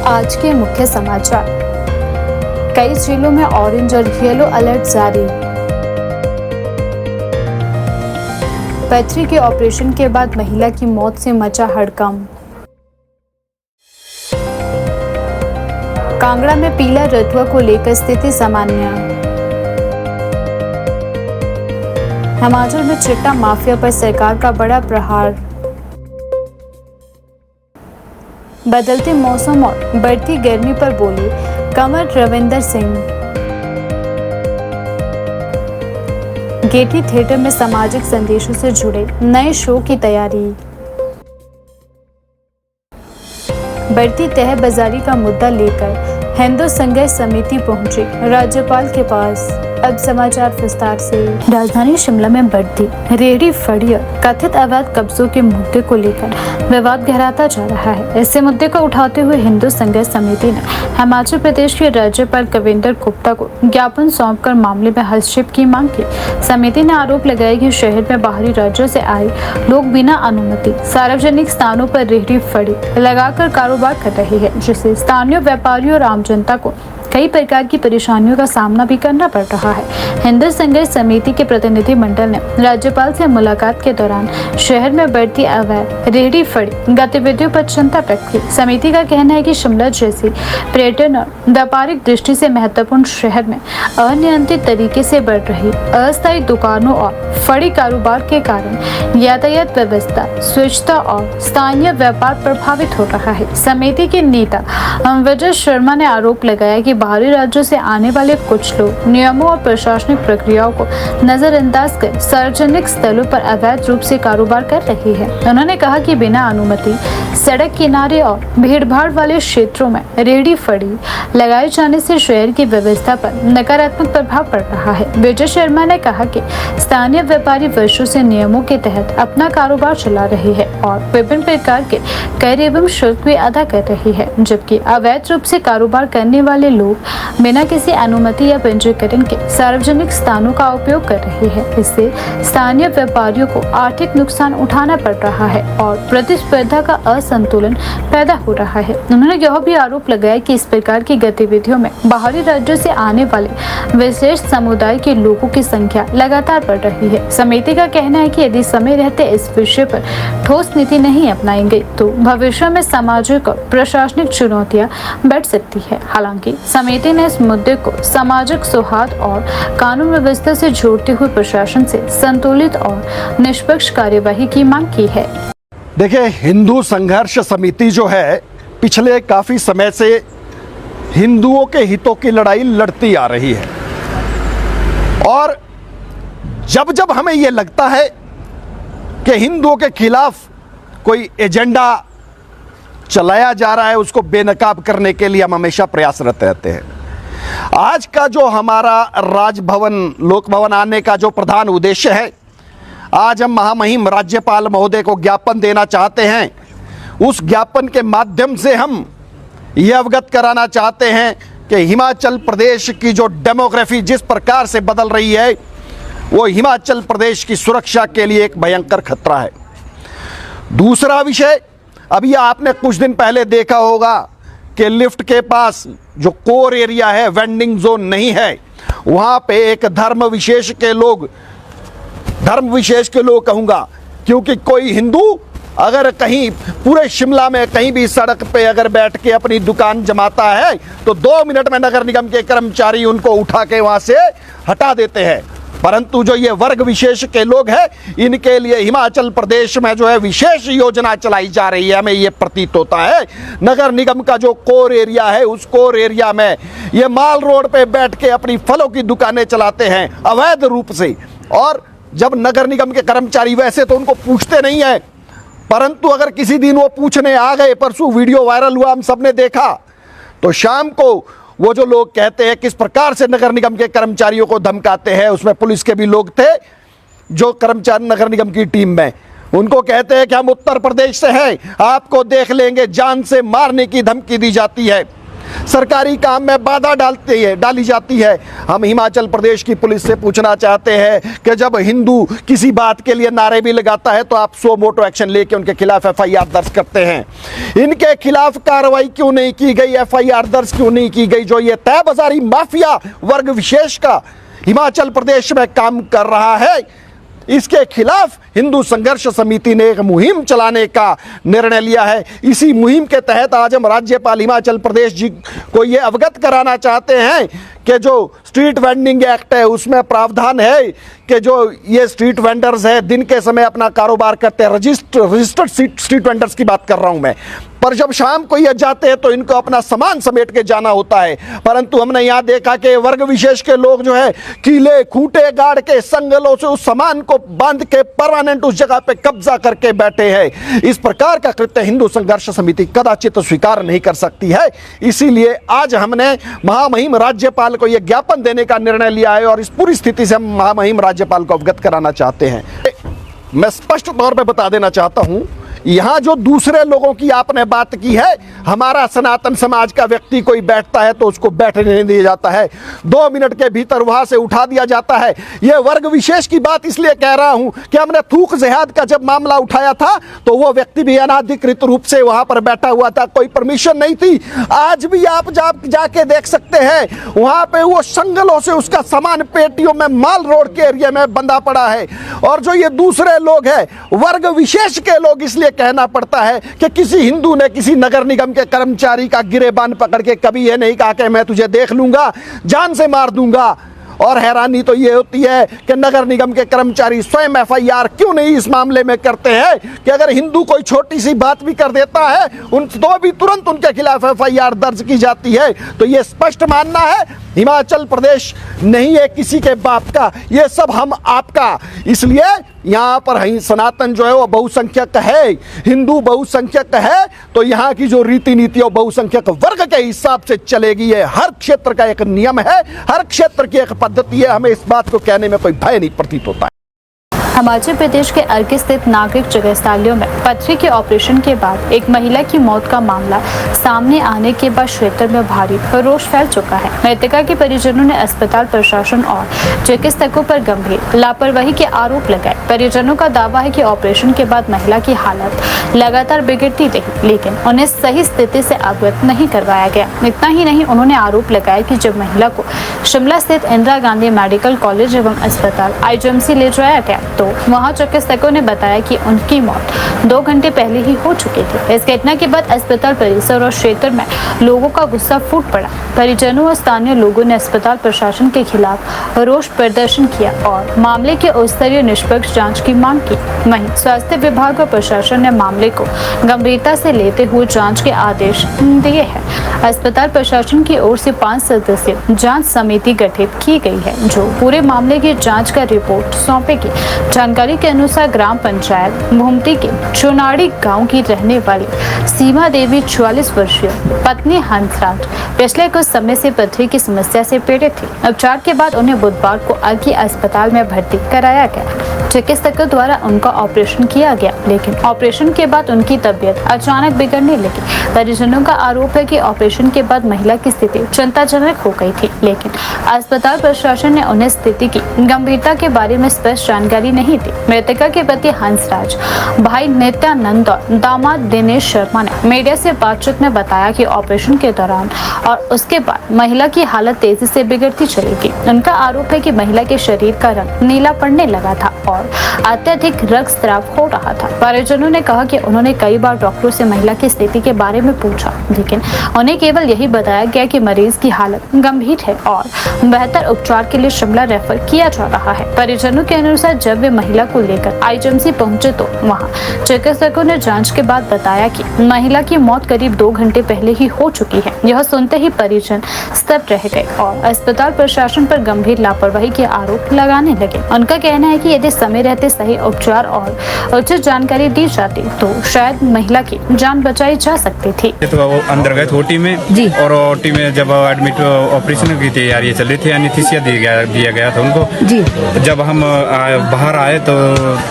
आज के मुख्य समाचार। कई जिलों में ऑरेंज और येलो अलर्ट जारी। पैथरी के ऑपरेशन के बाद महिला की मौत से मचा हड़कंप। कांगड़ा में पीला रतुआ को लेकर स्थिति सामान्य। हिमाचल में चिट्टा माफिया पर सरकार का बड़ा प्रहार। बदलते मौसम और बढ़ती गर्मी पर बोले कंवर रविंदर सिंह। गेटी थिएटर में सामाजिक संदेशों से जुड़े नए शो की तैयारी। बढ़ती तह बाजारी का मुद्दा लेकर हिंदू संघर्ष समिति पहुंची राज्यपाल के पास। अब समाचार विस्तार से। राजधानी शिमला में बढ़ती रेहड़ी फड़ी और कथित अवैध कब्जों के मुद्दे को लेकर विवाद गहराता जा रहा है। इसी मुद्दे को उठाते हुए हिंदू संघर्ष समिति ने हिमाचल प्रदेश के राज्यपाल कविंदर गुप्ता को ज्ञापन सौंपकर मामले में हस्तक्षेप की मांग की। समिति ने आरोप लगाया कि शहर में बाहरी राज्यों से आए लोग बिना अनुमति सार्वजनिक स्थानों पर रेहड़ी फड़ी लगाकर कारोबार कर रहे हैं, जिससे स्थानीय व्यापारियों और आम जनता को कई प्रकार की परेशानियों का सामना भी करना पड़ रहा है। हिंदू संघर्ष समिति के प्रतिनिधि मंडल ने राज्यपाल से मुलाकात के दौरान शहर में बढ़ती अवैध रेहड़ी फड़ी गतिविधियों पर चिंता व्यक्त की। समिति का कहना है कि शिमला जैसी पर्यटन और व्यापारिक दृष्टि से महत्वपूर्ण शहर में अनियंत्रित तरीके से बढ़ रही अस्थायी दुकानों और फड़ी कारोबार के कारण यातायात व्यवस्था, स्वच्छता और स्थानीय व्यापार प्रभावित हो रहा है। समिति के नेता विजय शर्मा ने आरोप लगाया कि बाहरी राज्यों से आने वाले कुछ लोग नियमों और प्रशासनिक प्रक्रियाओं को नजरअंदाज कर सार्वजनिक स्थलों पर अवैध रूप से कारोबार कर रही है। उन्होंने कहा कि बिना अनुमति सड़क किनारे और भीड़भाड़ वाले क्षेत्रों में रेहड़ी फड़ी लगाए जाने से शहर की व्यवस्था पर नकारात्मक प्रभाव पड़ रहा है। विजय शर्मा ने कहा कि स्थानीय व्यापारी वर्षों से नियमों के तहत अपना कारोबार चला रहे हैं और विभिन्न प्रकार के कर एवं शुल्क भी अदा कर रही है, जबकि अवैध रूप से कारोबार करने वाले लोग बिना किसी अनुमति या पंजीकरण के सार्वजनिक स्थानों का उपयोग कर रहे हैं। इससे स्थानीय व्यापारियों को आर्थिक नुकसान उठाना पड़ रहा है और प्रतिस्पर्धा का असंतुलन पैदा हो रहा है। उन्होंने यह भी आरोप लगाया कि इस प्रकार की गतिविधियों में बाहरी राज्यों से आने वाले विशेष समुदाय के लोगों की संख्या लगातार बढ़ रही है। समिति का कहना है कि यदि समय रहते इस विषय पर ठोस नीति नहीं अपनाई गई तो भविष्य में सामाजिक और प्रशासनिक चुनौतियां बढ़ सकती है। हालांकि समिति ने इस मुद्दे को सामाजिक सौहार्द और कानून व्यवस्था से जोड़ते हुए प्रशासन से संतुलित और निष्पक्ष कार्यवाही की मांग की है। देखिए, हिंदू संघर्ष समिति जो है पिछले काफी समय से हिंदुओं के हितों की लड़ाई लड़ती आ रही है और जब जब हमें यह लगता है कि हिंदुओं के खिलाफ कोई एजेंडा चलाया जा रहा है, उसको बेनकाब करने के लिए हम हमेशा प्रयासरत रहते हैं। आज का जो हमारा राजभवन लोक भवन आने का जो प्रधान उद्देश्य है, आज हम महामहिम राज्यपाल महोदय को ज्ञापन देना चाहते हैं। उस ज्ञापन के माध्यम से हम ये अवगत कराना चाहते हैं कि हिमाचल प्रदेश की जो डेमोग्राफी जिस प्रकार से बदल रही है, वो हिमाचल प्रदेश की सुरक्षा के लिए एक भयंकर खतरा है। दूसरा विषय, अभी आपने कुछ दिन पहले देखा होगा कि लिफ्ट के पास जो कोर एरिया है, वेंडिंग जोन नहीं है, वहां पे एक धर्म विशेष के लोग कहूंगा, क्योंकि कोई हिंदू अगर कहीं पूरे शिमला में कहीं भी सड़क पे अगर बैठ के अपनी दुकान जमाता है तो 2 मिनट में नगर निगम के कर्मचारी उनको उठा के वहां से हटा देते हैं। परंतु जो ये वर्ग विशेष के लोग हैं, इनके लिए हिमाचल प्रदेश में जो है विशेष योजना चलाई जा रही है। हमें ये प्रतीत होता है नगर निगम का जो कोर एरिया है, उस कोर एरिया में ये माल रोड पे बैठ के अपनी फलों की दुकानें चलाते हैं अवैध रूप से। और जब नगर निगम के कर्मचारी वैसे तो उनको पूछते नहीं है, परंतु अगर किसी दिन वो पूछने आ गए, परसों वीडियो वायरल हुआ, हम सबने देखा, तो शाम को वो जो लोग कहते हैं किस प्रकार से नगर निगम के कर्मचारियों को धमकाते हैं, उसमें पुलिस के भी लोग थे जो कर्मचारी नगर निगम की टीम में, उनको कहते हैं कि हम उत्तर प्रदेश से हैं, आपको देख लेंगे, जान से मारने की धमकी दी जाती है। सरकारी काम में बाधा डाली जाती है। हम हिमाचल प्रदेश की पुलिस से पूछना चाहते हैं कि जब हिंदू किसी बात के लिए नारे भी लगाता है तो आप सो मोटो एक्शन लेके उनके खिलाफ FIR दर्ज करते हैं। इनके खिलाफ कार्रवाई क्यों नहीं की गई, FIR दर्ज क्यों नहीं की गई? जो ये तय बाजारी माफिया वर्ग विशेष का हिमाचल प्रदेश में काम कर रहा है, इसके खिलाफ हिंदू संघर्ष समिति ने एक मुहिम चलाने का निर्णय लिया है। इसी मुहिम के तहत आज हम राज्यपाल हिमाचल प्रदेश जी को ये अवगत कराना चाहते हैं कि जो स्ट्रीट वेंडिंग एक्ट है उसमें प्रावधान है कि जो ये स्ट्रीट वेंडर्स है दिन के समय अपना कारोबार करते हैं, रजिस्टर्ड स्ट्रीट वेंडर्स की बात कर रहा हूं मैं, पर जब शाम को ये जाते हैं तो इनको अपना सामान समेट के जाना होता है। परंतु हमने यहाँ देखा कि वर्ग विशेष के लोग जो है कीले खूंटे गाड़ के संगलों से उस सामान को बांध के परमानेंट उस जगह पे कब्जा करके बैठे हैं। इस प्रकार का कृत्य हिंदू संघर्ष समिति कदाचित स्वीकार नहीं कर सकती है। इसीलिए आज हमने महामहिम राज्यपाल को यह ज्ञापन देने का निर्णय लिया है और इस पूरी स्थिति से हम महामहिम राज्यपाल को अवगत कराना चाहते हैं। मैं स्पष्ट तौर पे बता देना चाहता हूं, यहाँ जो दूसरे लोगों की आपने बात की है, हमारा सनातन समाज का व्यक्ति कोई बैठता है तो उसको बैठने नहीं दिया जाता है, 2 मिनट के भीतर वहां से उठा दिया जाता है। यह वर्ग विशेष की बात इसलिए कह रहा हूं कि हमने थूक जिहाद का जब मामला उठाया था तो वो व्यक्ति भी अनाधिकृत रूप से वहां पर बैठा हुआ था, कोई परमिशन नहीं थी। आज भी आप जाके देख सकते हैं, वहां पे वो संगलों से उसका सामान पेटियों में माल रोड के एरिया में बंधा पड़ा है। और जो ये दूसरे लोग हैं वर्ग विशेष के लोग, इसलिए कहना पड़ता है कि किसी हिंदू ने किसी नगर निगम के कर्मचारी का गिरेबान पकड़ के कभी ये नहीं कहा कि मैं तुझे देख लूंगा, जान से मार दूंगा। और हैरानी तो ये होती है कि नगर निगम के कर्मचारी स्वयं FIR क्यों नहीं इस मामले में करते हैं कि अगर हिंदू कोई छोटी सी बात भी कर देता है उन तो भी तुरंत उनके खिलाफ FIR दर्ज की जाती है। तो ये स्पष्ट मानना है हिमाचल प्रदेश नहीं है किसी के बाप का, ये सब हम आपका। इसलिए यहाँ पर सनातन जो है वो बहुसंख्यक है, हिंदू बहुसंख्यक है, तो यहाँ की जो रीति नीति और बहुसंख्यक वर्ग के हिसाब से चलेगी। है हर क्षेत्र का एक नियम है, हर क्षेत्र की एक पद्धति है। हमें इस बात को कहने में कोई भय नहीं प्रतीत होता है। हिमाचल प्रदेश के अर्की स्थित नागरिक चिकित्सालयों में पथरी के ऑपरेशन के बाद एक महिला की मौत का मामला सामने आने के बाद क्षेत्र में भारी रोष फैल चुका है। मृतका के परिजनों ने अस्पताल प्रशासन और चिकित्सकों पर गंभीर लापरवाही के आरोप लगाए। परिजनों का दावा है कि ऑपरेशन के बाद महिला की हालत लगातार बिगड़ती रही, लेकिन उन्हें सही स्थिति से अवगत नहीं करवाया गया। इतना ही नहीं, उन्होंने आरोप लगाया कि जब महिला को शिमला स्थित इंदिरा गांधी मेडिकल कॉलेज एवं अस्पताल IGMC ले जाया गया तो वहां चिकित्सकों ने बताया कि उनकी मौत 2 घंटे पहले ही हो चुकी थी। इस घटना के बाद अस्पताल परिसर और क्षेत्र में लोगों का गुस्सा फूट पड़ा। परिजनों और स्थानीय लोगों ने अस्पताल प्रशासन के खिलाफ रोष प्रदर्शन किया और मामले के उच्च स्तरीय निष्पक्ष जांच की मांग की। वहीं स्वास्थ्य विभाग और प्रशासन ने मामले को गंभीरता से लेते हुए जाँच के आदेश दिए हैं। अस्पताल प्रशासन की ओर से 5 सदस्यीय जांच समिति गठित की गई है जो पूरे मामले की जांच का रिपोर्ट सौंपेगी। जानकारी के अनुसार ग्राम पंचायत भूमती के चुनाड़ी गांव की रहने वाली सीमा देवी 44 वर्षीय पत्नी हंसराज पिछले कुछ समय से पथरी की समस्या से पीड़ित थी। उपचार के बाद उन्हें बुधवार को अर्की अस्पताल में भर्ती कराया गया। चिकित्सकों द्वारा उनका ऑपरेशन किया गया, लेकिन ऑपरेशन के बाद उनकी तबीयत अचानक बिगड़ने लगी। परिजनों का आरोप है कि ऑपरेशन के बाद महिला की स्थिति चिंताजनक हो गई थी, लेकिन अस्पताल प्रशासन ने उन्हें स्थिति की गंभीरता के बारे में स्पष्ट जानकारी नहीं दी। मृतका के पति हंसराज, भाई नित्यानंद और दामाद दिनेश शर्मा ने मीडिया से बातचीत में बताया कि ऑपरेशन के दौरान और उसके बाद महिला की हालत तेजी से बिगड़ती चली गई। उनका आरोप है कि महिला के शरीर का रंग नीला पड़ने लगा था और अत्यधिक रक्तस्राव हो रहा था। परिजनों ने कहा कि उन्होंने कई बार डॉक्टरों से महिला की स्थिति के बारे में पूछा, लेकिन उन्हें केवल यही बताया गया कि मरीज की हालत गंभीर है और बेहतर उपचार के लिए शिमला रेफर किया जा रहा है। परिजनों के अनुसार जब वे महिला को लेकर IGMC पहुंचे तो वहां चिकित्सकों ने जांच के बाद बताया कि महिला की मौत करीब 2 घंटे पहले ही हो चुकी है। यह सुनते ही परिजन स्तब्ध रह गए और अस्पताल प्रशासन पर गंभीर लापरवाही के आरोप लगाने लगे। उनका कहना है कि यदि समय रहते सही उपचार और उचित जानकारी दी जाती तो शायद महिला की जान बचाई जा सकती थी। तो वो अंदर गए OT में और OT में जब एडमिट ऑपरेशन की तैयारी चल रही थी, एनेस्थीसिया दिया गया था उनको। जब हम बाहर आए तो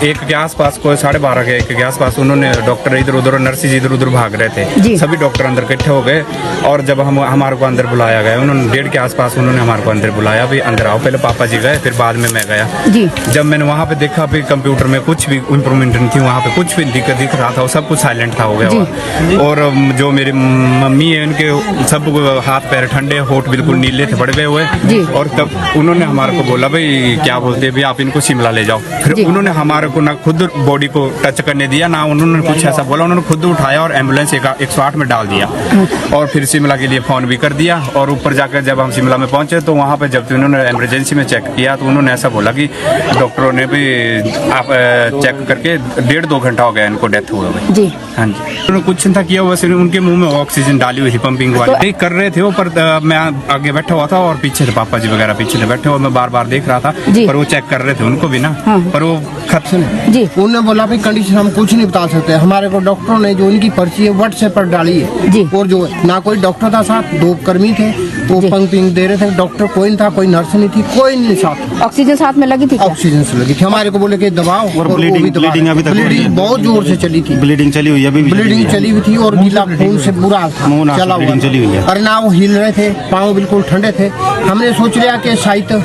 1 के आसपास, कोई 12:30 के 1 के आसपास, उन्होंने डॉक्टर इधर उधर, नर्सिस इधर उधर भाग रहे थे, सभी डॉक्टर अंदर इकट्ठे हो गए। और जब हमारे को अंदर बुलाया गया, उन्होंने 1:30 के आसपास उन्होंने हमारे को अंदर बुलाया, भाई अंदर आओ। पहले पापा जी गए, फिर बाद में मैं गया। जब मैंने वहाँ पे देखा, भाई कंप्यूटर में कुछ भी इम्प्रूवमेंट नहीं थी, वहाँ पे कुछ भी दिख रहा था, वो सब कुछ साइलेंट था, हो गया हुआ। और जो मेरी मम्मी है, उनके सब हाथ पैर ठंडे, होठ बिल्कुल नीले थे, पड़ गए हुए। और तब उन्होंने हमारे को बोला, भाई क्या बोलते हैं, भाई आप इनको शिमला ले जाओ। फिर उन्होंने हमारे को ना खुद बॉडी को टच करने दिया, ना उन्होंने कुछ ऐसा बोला, उन्होंने खुद उठाया और एम्बुलेंस 108 में डाल दिया। और फिर शिमला के लिए फ़ोन भी कर दिया। और ऊपर जाकर जब हम शिमला में पहुंचे तो वहाँ पे जब उन्होंने इमरजेंसी में चेक किया तो उन्होंने ऐसा बोला कि डॉक्टरों ने भी आप चेक करके 1.5-2 घंटा हो गया, इनको डेथ हुए हुए। जी हाँ जी, उन्होंने कुछ था किया, बस उनके मुंह में ऑक्सीजन डाली हुई थी, पंपिंग वाली कर रहे थे वो। पर मैं आगे बैठा हुआ था और पीछे से पापा जी वगैरह पीछे से बैठे हुए, मैं बार देख रहा था। पर वो चेक कर रहे थे उनको भी ना। पर वो जी उन्होंने बोला भाई कंडीशन हम कुछ नहीं बता सकते। हमारे को डॉक्टरों ने जो उनकी पर्ची है व्हाट्सएप पर डाली है जी। और जो ना कोई डॉक्टर था साथ, 2 कर्मी थे, वो पंपिंग दे रहे थे। डॉक्टर कोई नहीं था, कोई नर्स नहीं थी, कोई नहीं साथ। ऑक्सीजन साथ में लगी थी क्या? ऑक्सीजन से लगी थी। हमारे को बोले कि दबाओ, और ब्लीडिंग अभी तक बहुत जोर से चली थी, ब्लीडिंग चली हुई है, अभी ब्लीडिंग चली हुई थी और गीला खून से बुरा था, चला हुआ चली हुई है। और ना वो हिल रहे थे, पाँव बिल्कुल ठंडे थे। हमने सोच लिया कि शायद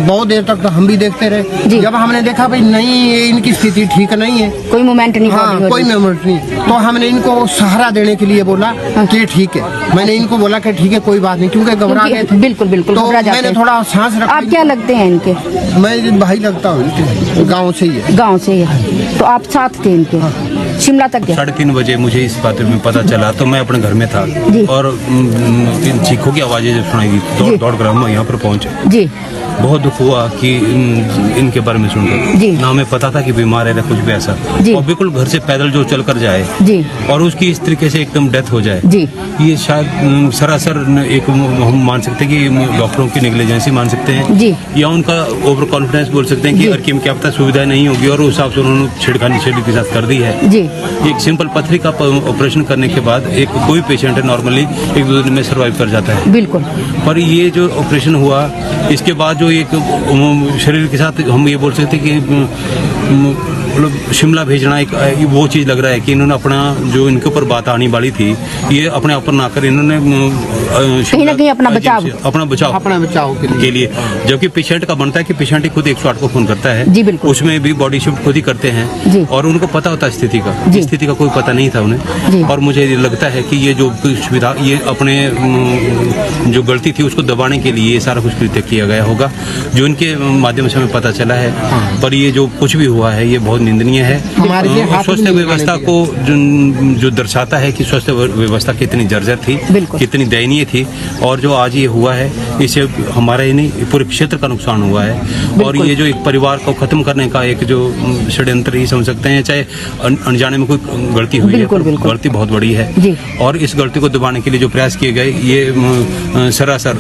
बहुत देर तक तो हम भी देखते रहे। जब हमने देखा भाई नहीं, इनकी स्थिति ठीक नहीं है, कोई मूवमेंट नहीं, हाँ कोई मूवमेंट नहीं, तो हमने इनको सहारा देने के लिए बोला कि ठीक है। मैंने इनको बोला कि ठीक है कोई बात नहीं, क्योंकि घबरा गए थे। बिल्कुल तो मैंने थोड़ा सांस रखा। आप क्या लगते हैं इनके? मैं भाई लगता हूँ, गाँव से ही है। गाँव से ही है। तो आप साथ थे इनके? शिमला तक गया? 3:30 बजे मुझे इस बात में पता चला, तो मैं अपने घर में था और इन चीखों की आवाज़ें जब सुनाई दी, दौड़ कर हम यहाँ पर पहुँचे। जी बहुत दुख हुआ कि इनके बारे में सुनकर। ना हमें पता था कि बीमार है ना कुछ भी ऐसा, और बिल्कुल घर से पैदल जो चल कर जाए और उसकी इस तरीके से एकदम डेथ हो जाए, ये शायद सरासर एक हम मान सकते हैं कि डॉक्टरों की नेग्लिजेंसी मान सकते हैं, या उनका ओवर कॉन्फिडेंस बोल सकते हैं कि अगर क्या पता सुविधा नहीं होगी, और उस हिसाब से उन्होंने छिड़खानी के साथ कर दी है। एक सिंपल पथरी का ऑपरेशन करने के बाद एक कोई पेशेंट है नॉर्मली 1-2 दिन में सर्वाइव कर जाता है, बिल्कुल। पर ये जो ऑपरेशन हुआ, इसके बाद जो एक शरीर के साथ हम ये बोल सकते हैं कि मतलब शिमला भेजना एक वो चीज़ लग रहा है कि इन्होंने अपना जो इनके ऊपर बात आने वाली थी, ये अपने ऊपर ना कर इन्होंने कहीं ना कहीं अपना बचाव के लिए, जबकि पेशेंट का बनता है कि पेशेंट ही खुद 108 को फोन करता है जी, बिल्कुल। उसमें भी बॉडी शिफ्ट खुद ही करते हैं और उनको पता होता है स्थिति का कोई पता नहीं था उन्हें। और मुझे लगता है कि ये जो सुविधा, ये अपने जो गलती थी उसको दबाने के लिए ये सारा कुछ कृत्य किया गया होगा, जो इनके माध्यम से हमें पता चला है। पर ये जो कुछ भी हुआ है ये बहुत निंदनीय है। स्वास्थ्य व्यवस्था को जो दर्शाता है कि स्वास्थ्य व्यवस्था कितनी जर्जर थी, कितनी दयनीय थी, और जो आज ये हुआ है इससे हमारा ही नहीं पूरे क्षेत्र का नुकसान हुआ है। और ये जो एक परिवार को खत्म करने का एक जो षड्यंत्र ही समझ सकते हैं, चाहे अनजाने में कोई गलती हुई है, गलती बहुत बड़ी है। और इस गलती को दबाने के लिए जो प्रयास किए गए, ये सरासर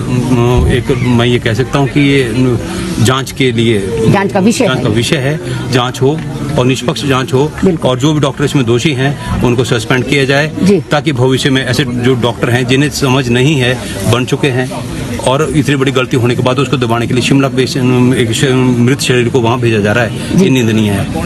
एक मैं ये कह सकता हूँ कि ये जांच के लिए जांच का विषय है। जांच हो और निष्पक्ष जांच हो, और जो भी डॉक्टर इसमें दोषी हैं उनको सस्पेंड किया जाए, ताकि भविष्य में ऐसे जो डॉक्टर हैं जिन्हें समझ नहीं है, बन चुके हैं और इतनी बड़ी गलती होने के बाद उसको दबाने के लिए शिमला एक मृत शरीर को वहाँ भेजा जा रहा है, ये निंदनीय है।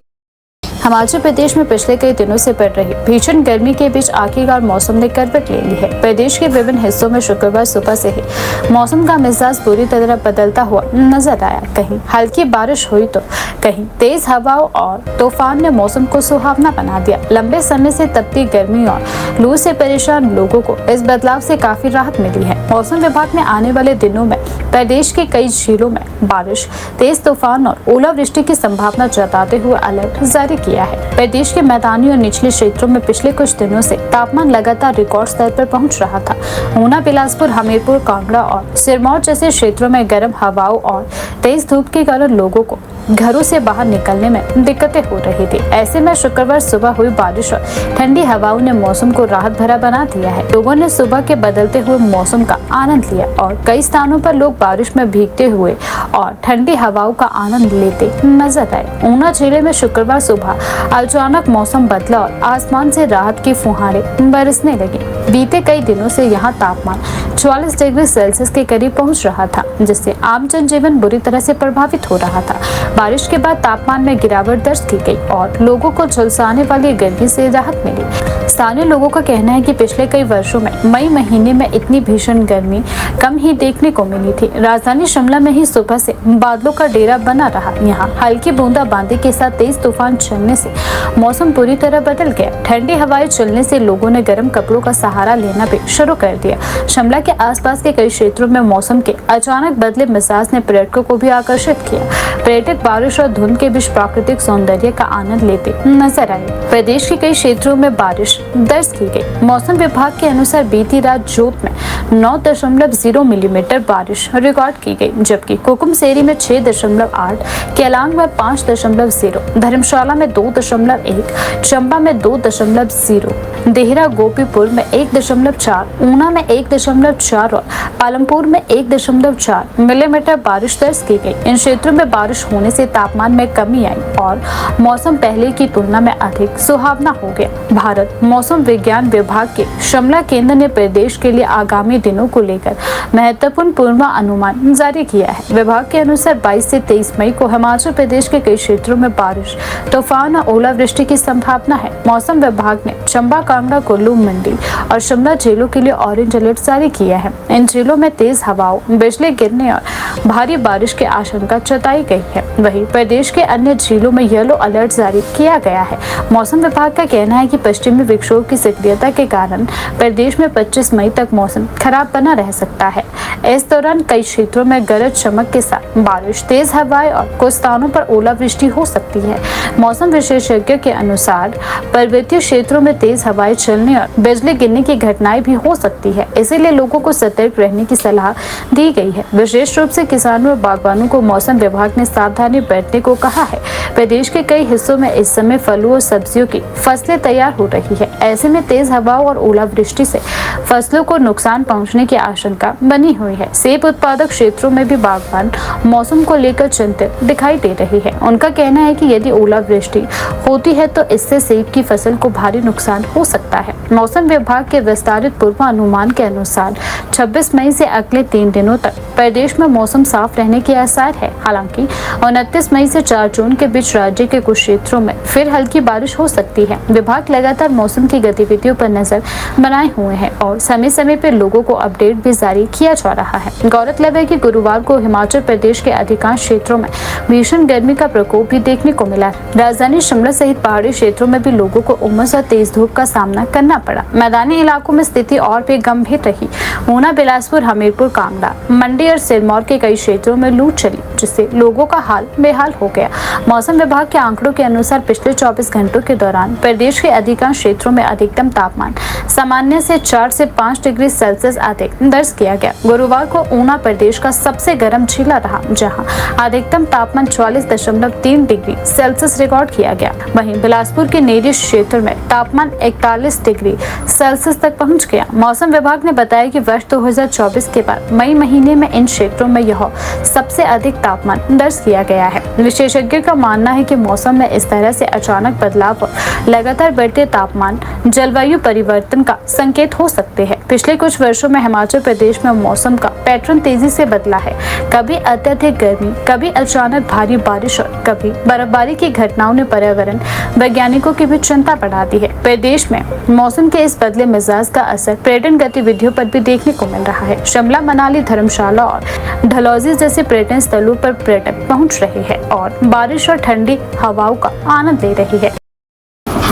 हिमाचल प्रदेश में पिछले कई दिनों से पड़ रही भीषण गर्मी के बीच आखिरकार मौसम ने करवट ले ली है। प्रदेश के विभिन्न हिस्सों में शुक्रवार सुबह से ही मौसम का मिजाज पूरी तरह बदलता हुआ नजर आया। कहीं हल्की बारिश हुई तो कहीं तेज हवाओं और तूफान ने मौसम को सुहावना बना दिया। लंबे समय से तपती गर्मी और लू से परेशान लोगों को इस बदलाव से काफी राहत मिली है। मौसम विभाग ने आने वाले दिनों में प्रदेश के कई जिलों में बारिश, तेज तूफान और ओलावृष्टि की संभावना जताते हुए अलर्ट जारी किया है। प्रदेश के मैदानी और निचले क्षेत्रों में पिछले कुछ दिनों से तापमान लगातार रिकॉर्ड स्तर पर पहुंच रहा था। ऊना, बिलासपुर, हमीरपुर, कांगड़ा और सिरमौर जैसे क्षेत्रों में गर्म हवाओं और तेज धूप के कारण लोगों को घरों से बाहर निकलने में दिक्कतें हो रही थी। ऐसे में शुक्रवार सुबह हुई बारिश और ठंडी हवाओं ने मौसम को राहत भरा बना दिया है। लोगों ने सुबह के बदलते हुए मौसम का आनंद लिया और कई स्थानों पर लोग बारिश में भीगते हुए और ठंडी हवाओं का आनंद लेते नजर आए। ऊना जिले में शुक्रवार सुबह अचानक मौसम बदला और आसमान से राहत की फुहारें बरसने लगी। बीते कई दिनों से यहाँ तापमान 44 डिग्री सेल्सियस के करीब पहुंच रहा था, जिससे आम जनजीवन बुरी तरह से प्रभावित हो रहा था। बारिश के बाद तापमान में गिरावट दर्ज की गई और लोगों को झुलसाने वाली गर्मी से राहत मिली। स्थानीय लोगों का कहना है कि पिछले कई वर्षों में मई महीने में इतनी भीषण गर्मी कम ही देखने को मिली थी। राजधानी शिमला में ही सुबह से बादलों का डेरा बना रहा। यहाँ हल्की बूंदाबांदी के साथ तेज तूफान चलने से मौसम पूरी तरह बदल गया। ठंडी हवाएं चलने से लोगों ने गर्म कपड़ों का सहारा लेना भी शुरू कर दिया। शिमला के आसपास के कई क्षेत्रों में मौसम के अचानक बदले मिजाज ने पर्यटकों को भी आकर्षित किया। पर्यटक बारिश और धुंध के बीच प्राकृतिक सौंदर्य का आनंद लेते नजर आए। प्रदेश के कई क्षेत्रों में बारिश दर्ज की गई। मौसम विभाग के अनुसार बीती रात जोत में 9.0 मिलीमीटर बारिश रिकॉर्ड की गई, जबकि कुकुमसेरी में 6.8, केलांग में 5.0, धर्मशाला में 2.1, चंबा में 2.0, देहरा गोपीपुर में 1.4, ऊना में 1.4 और पालमपुर में 1.4 मिलीमीटर बारिश दर्ज की गई। इन क्षेत्रों में बारिश होने से तापमान में कमी आई और मौसम पहले की तुलना में अधिक सुहावना हो गया। भारत मौसम विज्ञान विभाग के शिमला केंद्र ने प्रदेश के लिए आगामी दिनों को लेकर महत्वपूर्ण पूर्वानुमान जारी किया है। विभाग के अनुसार 22 से 23 मई को हिमाचल प्रदेश के कई क्षेत्रों में बारिश, तूफान और ओलावृष्टि की संभावना है। मौसम विभाग ने चंबा, कांगड़ा, कुल्लू, मंडी और शिमला जिलों के लिए ऑरेंज अलर्ट जारी किया है। इन जिलों में तेज हवाओं, बिजली गिरने और भारी बारिश की आशंका जताई गई है। वहीं प्रदेश के अन्य जिलों में येलो अलर्ट जारी किया गया है। मौसम विभाग का कहना है कि पश्चिमी विक्षोभ की सक्रियता के कारण प्रदेश में 25 मई तक मौसम खराब बना रह सकता है। इस दौरान कई क्षेत्रों में गरज चमक के साथ बारिश, तेज हवाएं और कुछ स्थानों पर ओलावृष्टि हो सकती है। मौसम विशेषज्ञों के अनुसार पर्वतीय क्षेत्रों में तेज हवाएं चलने और बिजली गिरने की घटनाएं भी हो सकती है, इसीलिए लोगों को सतर्क रहने की सलाह दी गई है। विशेष रूप से किसानों और बागवानों को मौसम विभाग ने सावधानी बरतने को कहा है। प्रदेश के कई हिस्सों में इस समय फलों और सब्जियों की फसलें तैयार हो रही है। ऐसे में तेज हवाओं और ओलावृष्टि से फसलों को नुकसान पहुंचने की आशंका बनी हुई है। सेब उत्पादक क्षेत्रों में भी बागवान मौसम को लेकर चिंतित दिखाई दे रही है। उनका कहना है कि यदि ओलावृष्टि होती है तो इससे सेब की फसल को भारी नुकसान हो सकता है। मौसम विभाग के विस्तारित पूर्वानुमान के अनुसार 26 मई से अगले 3 दिनों तक प्रदेश में मौसम साफ रहने के आसार है। हालांकि 29 मई से 4 जून के बीच राज्य के कुछ क्षेत्रों में फिर हल्की बारिश हो सकती है। विभाग लगातार मौसम की गतिविधियों पर नजर बनाए हुए हैं और समय समय पर लोगों को अपडेट भी जारी किया जा रहा है। गौरतलब है कि गुरुवार को हिमाचल प्रदेश के अधिकांश क्षेत्रों में भीषण गर्मी का प्रकोप भी देखने को मिला। राजधानी शिमला सहित पहाड़ी क्षेत्रों में भी लोगों को उमस और तेज धूप का सामना करना पड़ा। मैदानी इलाकों में स्थिति और भी गंभीर रही। ऊना, बिलासपुर, हमीरपुर, कांगड़ा, मंडी और सिरमौर के कई क्षेत्रों में लू चली, जिससे लोगों का हाल बेहाल हो गया। मौसम विभाग के आंकड़ों के अनुसार पिछले 24 घंटों के दौरान प्रदेश के अधिकांश क्षेत्रों में अधिकतम तापमान सामान्य से 4 से 5 डिग्री सेल्सियस अधिक दर्ज किया गया। गुरुवार को ऊना प्रदेश का सबसे गर्म जिला रहा, जहां अधिकतम तापमान 44.3 डिग्री सेल्सियस रिकॉर्ड किया गया। वहीं बिलासपुर के नेरी क्षेत्र में तापमान 41 डिग्री सेल्सियस तक पहुंच गया। मौसम विभाग ने बताया कि वर्ष 2024 के बाद मई महीने में इन क्षेत्रों में यह सबसे अधिक तापमान दर्ज किया गया है। विशेषज्ञों का मानना है कि मौसम में इस तरह से अचानक बदलाव और लगातार बढ़ते तापमान जलवायु परिवर्तन का संकेत हो सकते हैं। पिछले कुछ वर्षों में हिमाचल प्रदेश में मौसम का पैटर्न तेजी से बदला है। कभी अत्यधिक गर्मी, कभी अचानक भारी बारिश और कभी बर्फबारी की घटनाओं ने पर्यावरण वैज्ञानिकों की भी चिंता बढ़ा दी है। प्रदेश में मौसम के इस बदले मिजाज का असर पर्यटन गतिविधियों पर भी देखने को मिल रहा है। शिमला, मनाली, धर्मशाला और डलहौजी जैसे पर्यटन स्थलों पर पर्यटक पहुंच रहे हैं और बारिश और ठंडी हवाओं का आनंद ले रहे हैं।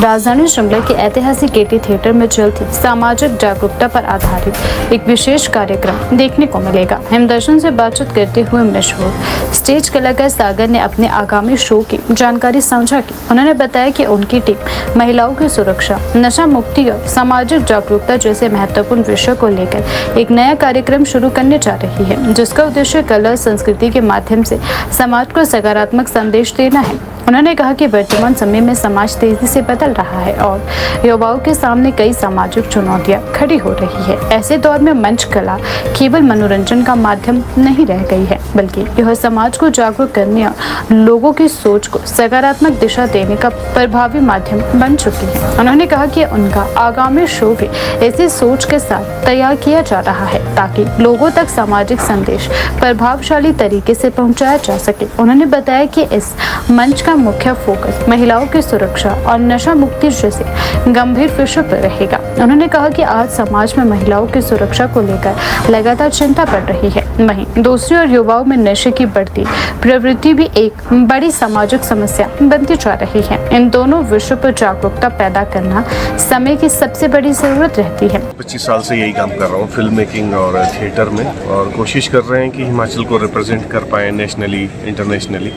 राजधानी शिमला के ऐतिहासिक गेटी थिएटर में जल्द ही सामाजिक जागरूकता पर आधारित एक विशेष कार्यक्रम देखने को मिलेगा। हिमदर्शन से बातचीत करते हुए मशहूर स्टेज कलाकार सागर ने अपने आगामी शो की जानकारी साझा की। उन्होंने बताया कि उनकी टीम महिलाओं की सुरक्षा, नशा मुक्ति और सामाजिक जागरूकता जैसे महत्वपूर्ण विषयों को लेकर एक नया कार्यक्रम शुरू करने जा रही है, जिसका उद्देश्य कला और संस्कृति के माध्यम से समाज को सकारात्मक संदेश देना है। उन्होंने कहा कि वर्तमान समय में समाज तेजी से बदल रहा है और युवाओं के सामने कई सामाजिक चुनौतियां खड़ी हो रही है। ऐसे दौर में मंच कला केवल मनोरंजन का माध्यम नहीं रह गई है, बल्कि यह समाज को जागरूक करने और लोगों की सोच को सकारात्मक दिशा देने का प्रभावी माध्यम बन चुकी है। उन्होंने कहा कि उनका आगामी शो भी इसी सोच के साथ तैयार किया जा रहा है ताकि लोगों तक सामाजिक संदेश प्रभावशाली तरीके से पहुंचाया जा सके। उन्होंने बताया कि इस मंच का मुख्य फोकस महिलाओं की सुरक्षा और नशा मुक्ति जैसे गंभीर विषयों पर रहेगा। उन्होंने कहा कि आज समाज में महिलाओं की सुरक्षा को लेकर लगातार चिंता बढ़ रही है, वहीं दूसरी ओर युवाओं में नशे की बढ़ती प्रवृत्ति भी एक बड़ी सामाजिक समस्या बनती जा रही है। इन दोनों विषयों पर जागरूकता पैदा करना समय की सबसे बड़ी जरूरत रहती है। 25 साल से यही काम कर रहा हूँ फिल्म मेकिंग और थिएटर में, और कोशिश कर रहे हैं कि हिमाचल को रिप्रेजेंट कर पाए नेशनली इंटरनेशनली।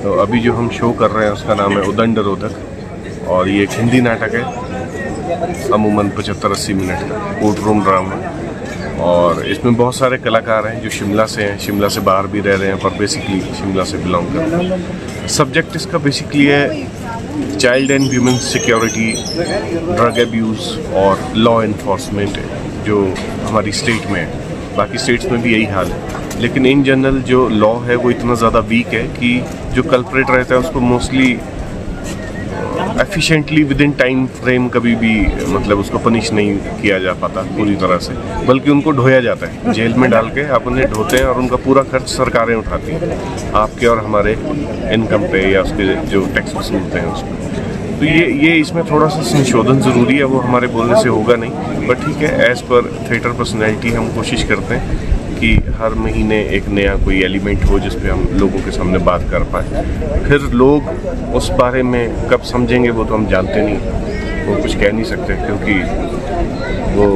तो अभी जो हम शो कर रहे हैं उसका नाम है उदंड रोधक, और ये एक हिंदी नाटक है, अमूमन 75-80 मिनट का कोर्ट रूम ड्रामा। और इसमें बहुत सारे कलाकार हैं जो शिमला से हैं, शिमला से बाहर भी रह रहे हैं, पर बेसिकली शिमला से बिलोंग करते हैं। सब्जेक्ट इसका बेसिकली है child and human security, drug abuse और लॉ इन्फोर्समेंट जो हमारी स्टेट में है। बाकी स्टेट्स में भी यही हाल है, लेकिन इन जनरल जो लॉ है वो इतना ज़्यादा वीक है कि जो कल्प्रेट रहता है उसको mostly efficiently with in time frame कभी भी मतलब उसको पनिश नहीं किया जा पाता पूरी तरह से, बल्कि उनको ढोया जाता है, जेल में डाल के आप उन्हें ढोते हैं और उनका पूरा खर्च सरकारें उठाती हैं आपके और हमारे इनकम पे या उसके जो टैक्स वसूलते हैं उस पर। तो ये इसमें थोड़ा सा संशोधन ज़रूरी है, वो हमारे बोलने से होगा नहीं, बट ठीक है, एज़ पर थिएटर पर्सनैलिटी हम कोशिश करते हैं कि हर महीने एक नया कोई एलिमेंट हो जिस पे हम लोगों के सामने बात कर पाए। फिर लोग उस बारे में कब समझेंगे वो तो हम जानते नहीं, वो कुछ कह नहीं सकते, क्योंकि वो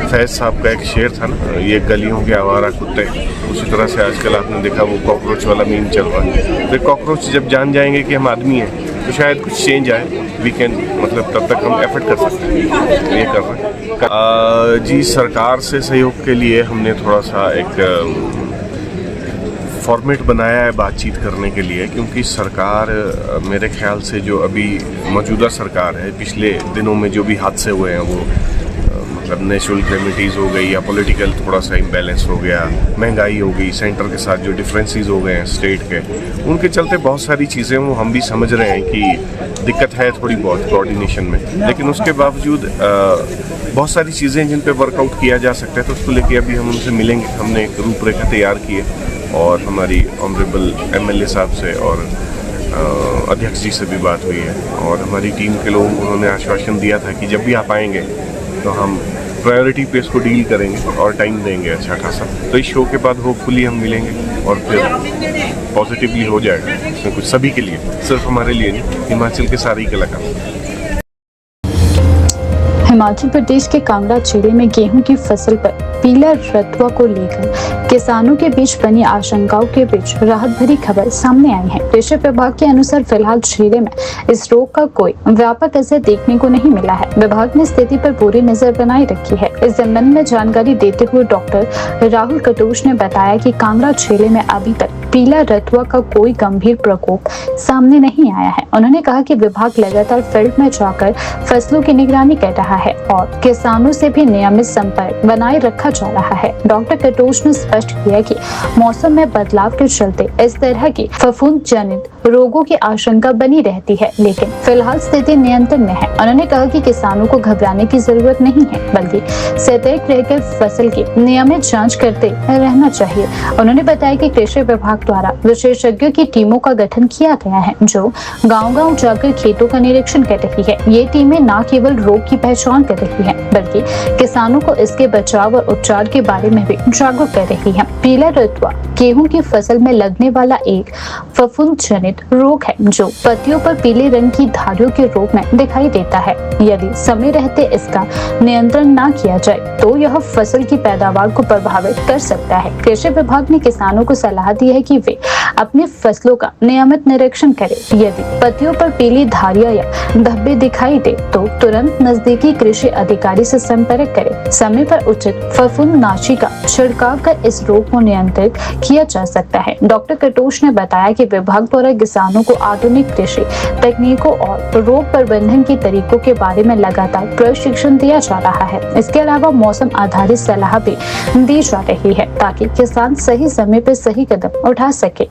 फैज़ साहब का एक शेर था ना, ये गलियों के आवारा कुत्ते, उसी तरह से आजकल आपने देखा वो कॉकरोच वाला मीम चल रहा है। तो कॉकरोच जब जान जाएंगे कि हम आदमी हैं तो शायद कुछ चेंज आए, वी कैन मतलब तब तक हम एफर्ट कर सकते हैं, ये कर रहे हैं। जी, सरकार से सहयोग के लिए हमने थोड़ा सा एक फॉर्मेट बनाया है बातचीत करने के लिए, क्योंकि सरकार मेरे ख्याल से जो अभी मौजूदा सरकार है, पिछले दिनों में जो भी हादसे हुए हैं वो मतलब नेचुरल कैलेमिटीज़ हो गई या पॉलिटिकल थोड़ा सा इम्बैलेंस हो गया, महंगाई हो गई, सेंटर के साथ जो डिफरेंसेस हो गए हैं स्टेट के, उनके चलते बहुत सारी चीज़ें वो हम भी समझ रहे हैं कि दिक्कत है थोड़ी बहुत कोऑर्डिनेशन में, लेकिन उसके बावजूद बहुत सारी चीज़ें जिन पे वर्कआउट किया जा सकता है, तो उसको लेके अभी हम उनसे मिलेंगे। हमने एक रूपरेखा तैयार की है और हमारी ऑनरेबल MLA साहब से और अध्यक्ष जी से भी बात हुई है, और हमारी टीम के लोगों को उन्होंने आश्वासन दिया था कि जब भी आप आएंगे तो हम प्रायोरिटी पे इसको डील करेंगे और टाइम देंगे अच्छा खासा। तो इस शो के बाद होपफुली हम मिलेंगे और फिर पॉजिटिवली हो जाएगा इसमें कुछ, सभी के लिए, सिर्फ हमारे लिए नहीं, हिमाचल के सारे कलाकार। हिमाचल प्रदेश के कांगड़ा जिले में गेहूं की फसल पर पीला रतुआ को लेकर किसानों के बीच बनी आशंकाओं के बीच राहत भरी खबर सामने आई है। कृषि विभाग के अनुसार फिलहाल जिले में इस रोग का कोई व्यापक असर देखने को नहीं मिला है। विभाग ने स्थिति पर पूरी नजर बनाए रखी है। इस संबंध में जानकारी देते हुए डॉक्टर राहुल कटोच ने बताया कि कांगड़ा जिले में अभी तक पीला रतुआ का कोई गंभीर प्रकोप सामने नहीं आया है। उन्होंने कहा कि विभाग लगातार फील्ड में जाकर फसलों की निगरानी कर रहा है और किसानों से भी नियमित संपर्क बनाए रखा जा रहा है। डॉक्टर कटोच ने स्पष्ट किया कि मौसम में बदलाव के चलते इस तरह की फफूंद जनित रोगों की आशंका बनी रहती है, लेकिन फिलहाल स्थिति नियंत्रण में है। उन्होंने कहा कि किसानों को घबराने की जरूरत नहीं है, बल्कि सतर्क रहकर फसल की नियमित जांच करते रहना चाहिए। उन्होंने बताया कि कृषि विभाग द्वारा विशेषज्ञों की टीमों का गठन किया गया है जो गांव-गांव जाकर खेतों का निरीक्षण कर रही है। ये टीमें न केवल रोग की पहचान कर रही है, बल्कि किसानों को इसके बचाव और उपचार के बारे में भी जागरूक कर रही है। पीला रतुआ गेहूं की फसल में लगने वाला एक फफूंद जनित रोग है जो पत्तियों पर पीले रंग की धारियों के रूप में दिखाई देता है। यदि समय रहते इसका नियंत्रण न किया जाए तो यह फसल की पैदावार को प्रभावित कर सकता है। कृषि विभाग ने किसानों को सलाह दी है कि वे अपनी फसलों का नियमित निरीक्षण करें। यदि पत्तियों पर पीली धारियां या धब्बे दिखाई दे तो तुरंत नजदीकी कृषि अधिकारी से संपर्क करें। समय पर उचित फफूंदनाशी का छिड़काव कर इस रोग को नियंत्रित किया जा सकता है। डॉक्टर कटोच ने बताया कि विभाग द्वारा किसानों को आधुनिक कृषि तकनीकों और रोग प्रबंधन के तरीकों के बारे में लगातार प्रशिक्षण दिया जा रहा है। इसके अलावा मौसम आधारित सलाह भी दी जा रही है ताकि किसान सही समय पर सही कदम उठा सके।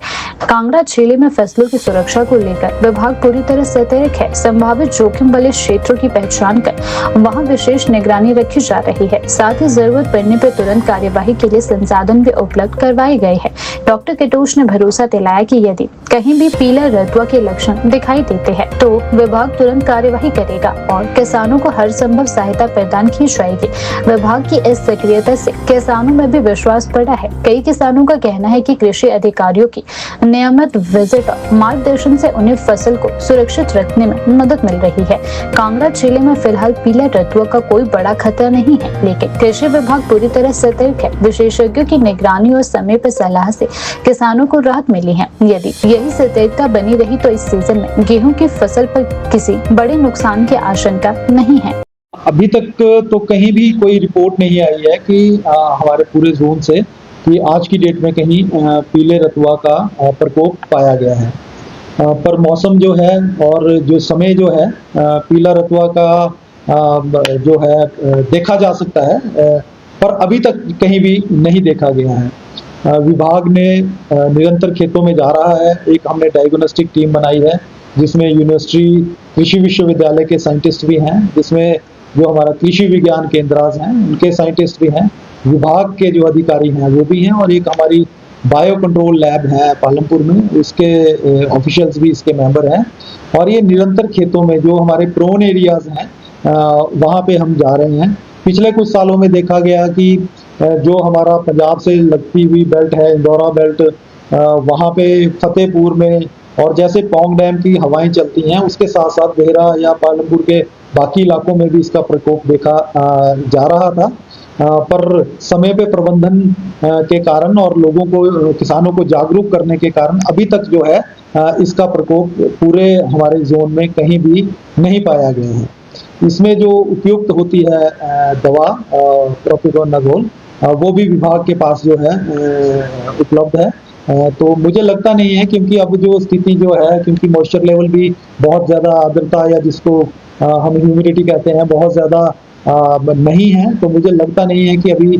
कांगड़ा जिले में फसलों की सुरक्षा को लेकर विभाग पूरी तरह सतर्क है। संभावित जोखिम वाले क्षेत्रों की पहचान कर वहां विशेष निगरानी रखी जा रही है। साथ ही जरूरत पड़ने पर तुरंत कार्यवाही के लिए संसाधन भी उपलब्ध करवाए गए हैं। डॉक्टर कटोच ने भरोसा दिलाया कि यदि कहीं भी पीला रतुआ के लक्षण दिखाई देते हैं तो विभाग तुरंत कार्यवाही करेगा और किसानों को हर संभव सहायता प्रदान की जाएगी। विभाग की इस सक्रियता से किसानों में भी विश्वास बढ़ा है। कई किसानों का कहना है कि कृषि अधिकारियों की नियमित विजिट और मार्गदर्शन से उन्हें फसल को सुरक्षित रखने में मदद मिल रही है। कांगड़ा जिले में फिलहाल पीला रतुआ का कोई बड़ा खतरा नहीं है, लेकिन कृषि विभाग पूरी तरह सतर्क है। विशेषज्ञों की निगरानी और समय पर सलाह से किसानों को राहत मिली है। यदि यही सतर्कता बनी रही तो इस सीजन में गेहूं की फसल पर किसी बड़े नुकसान की आशंका नहीं है। अभी तक तो कहीं भी कोई रिपोर्ट नहीं आई है कि हमारे पूरे जोन से कि आज की डेट में कहीं पीले रतुआ का प्रकोप पाया गया है। पर मौसम जो है और जो समय जो है पीला रतुआ का जो है देखा जा सकता है, पर अभी तक कहीं भी नहीं देखा गया है। विभाग ने निरंतर खेतों में जा रहा है। एक हमने डायग्नोस्टिक टीम बनाई है जिसमें यूनिवर्सिटी कृषि विश्वविद्यालय के साइंटिस्ट भी हैं, जिसमें जो हमारा कृषि विज्ञान केंद्रास हैं उनके साइंटिस्ट भी हैं, विभाग के जो अधिकारी हैं वो भी हैं, और एक हमारी बायो कंट्रोल लैब है पालमपुर में, उसके ऑफिशियल्स भी इसके मेंबर हैं। और ये निरंतर खेतों में जो हमारे प्रोन एरियाज हैं वहाँ पे हम जा रहे हैं। पिछले कुछ सालों में देखा गया कि जो हमारा पंजाब से लगती हुई बेल्ट है, इंदौरा बेल्ट, वहाँ पे फतेहपुर में और जैसे पौंग डैम की हवाएं चलती हैं उसके साथ साथ देहरा या पालमपुर के बाकी इलाकों में भी इसका प्रकोप देखा जा रहा था। पर समय पे प्रबंधन के कारण और लोगों को, किसानों को जागरूक करने के कारण अभी तक जो है इसका प्रकोप पूरे हमारे जोन में कहीं भी नहीं पाया गया है। इसमें जो उपयुक्त होती है दवा प्रोपिकोनाज़ोल, वो भी विभाग के पास जो है उपलब्ध है। तो मुझे लगता नहीं है, क्योंकि अब जो स्थिति जो है, क्योंकि मॉइस्चर लेवल भी बहुत ज़्यादा, आर्द्रता या जिसको हम ह्यूमिडिटी कहते हैं, बहुत ज़्यादा नहीं है, तो मुझे लगता नहीं है कि अभी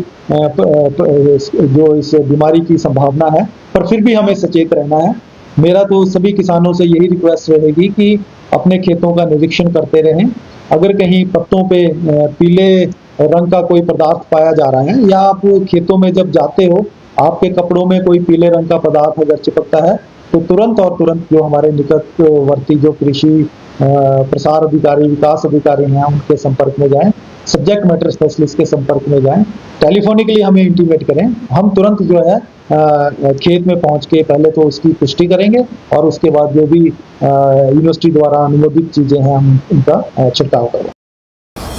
जो इस बीमारी की संभावना है। पर फिर भी हमें सचेत रहना है। मेरा तो सभी किसानों से यही रिक्वेस्ट रहेगी कि अपने खेतों का निरीक्षण करते रहें। अगर कहीं पत्तों पे पीले रंग का कोई पदार्थ पाया जा रहा है, या आप खेतों में जब जाते हो आपके कपड़ों में कोई पीले रंग का पदार्थ अगर चिपकता है, तो तुरंत जो हमारे निकटवर्ती जो कृषि प्रसार अधिकारी, विकास अधिकारी हैं, उनके संपर्क में जाएं, सब्जेक्ट मैटर स्पेशलिस्ट के संपर्क में जाएं, टेलीफोनिकली हमें इंटीमेट करें। हम तुरंत जो है खेत में पहुंच के पहले तो उसकी पुष्टि करेंगे और उसके बाद जो भी यूनिवर्सिटी द्वारा अनुमोदित चीजें हैं हम उनका छिड़काव करेंगे।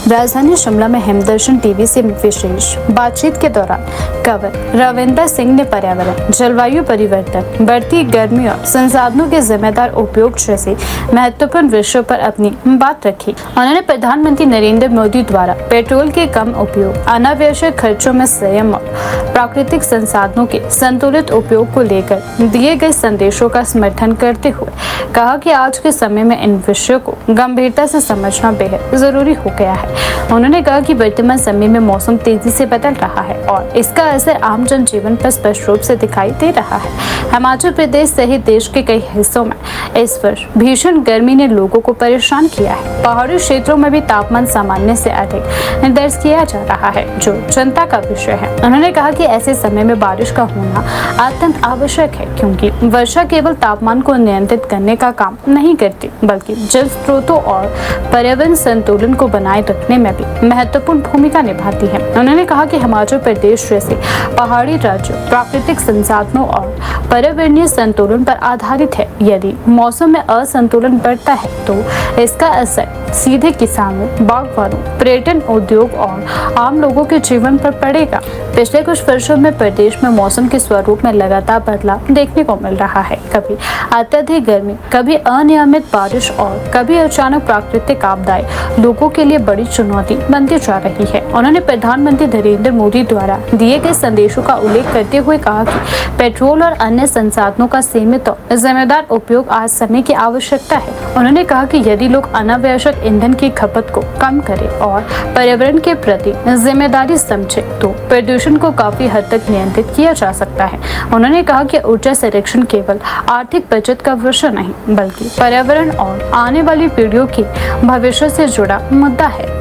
राजधानी शिमला में हिमदर्शन टीवी से विशेष बातचीत के दौरान कंवर रविंदर सिंह ने पर्यावरण, जलवायु परिवर्तन, बढ़ती गर्मी और संसाधनों के जिम्मेदार उपयोग जैसे महत्वपूर्ण विषयों पर अपनी बात रखी। उन्होंने प्रधानमंत्री नरेंद्र मोदी द्वारा पेट्रोल के कम उपयोग, अनावश्यक खर्चों में संयम और प्राकृतिक संसाधनों के संतुलित उपयोग को लेकर दिए गए संदेशों का समर्थन करते हुए कहा कि आज के समय में इन विषयों को गंभीरता से समझना बेहद जरूरी हो गया है। उन्होंने कहा कि वर्तमान समय में मौसम तेजी से बदल रहा है और इसका असर आम जनजीवन पर स्पष्ट रूप से दिखाई दे रहा है। हिमाचल प्रदेश सहित देश के कई हिस्सों में इस वर्ष भीषण गर्मी ने लोगों को परेशान किया है। पहाड़ी क्षेत्रों में भी तापमान सामान्य से अधिक दर्ज किया जा रहा है, जो चिंता का विषय है। उन्होंने कहा कि ऐसे समय में बारिश का होना अत्यंत आवश्यक है, क्योंकि वर्षा केवल तापमान को नियंत्रित करने का काम नहीं करती, बल्कि जल स्रोतों और पर्यावरण संतुलन को बनाए रखने रोकने में भी महत्वपूर्ण भूमिका निभाती है। उन्होंने कहा कि हिमाचल प्रदेश जैसे पहाड़ी राज्य प्राकृतिक संसाधनों और पर्यावरणीय संतुलन पर आधारित है। यदि मौसम में असंतुलन बढ़ता है तो इसका असर सीधे किसानों, बागवानों, पर्यटन उद्योग और आम लोगों के जीवन पर पड़ेगा। पिछले कुछ वर्षों में प्रदेश में मौसम के स्वरूप में लगातार बदलाव देखने को मिल रहा है। कभी अत्यधिक गर्मी, कभी अनियमित बारिश और कभी अचानक प्राकृतिक आपदाएं लोगों के लिए बड़ी चुनौती बनती जा रही है। उन्होंने प्रधानमंत्री नरेंद्र मोदी द्वारा दिए गए संदेशों का उल्लेख करते हुए कहा कि पेट्रोल और अन्य संसाधनों का सीमित और जिम्मेदार उपयोग आज समय की आवश्यकता है। उन्होंने कहा कि यदि लोग अनावश्यक ईंधन की खपत को कम करें और पर्यावरण के प्रति जिम्मेदारी समझे तो प्रदूषण को काफी हद तक नियंत्रित किया जा सकता है। उन्होंने कहा कि ऊर्जा संरक्षण केवल आर्थिक बचत का विषय नहीं बल्कि पर्यावरण और आने वाली पीढ़ियों के भविष्य से जुड़ा मुद्दा है।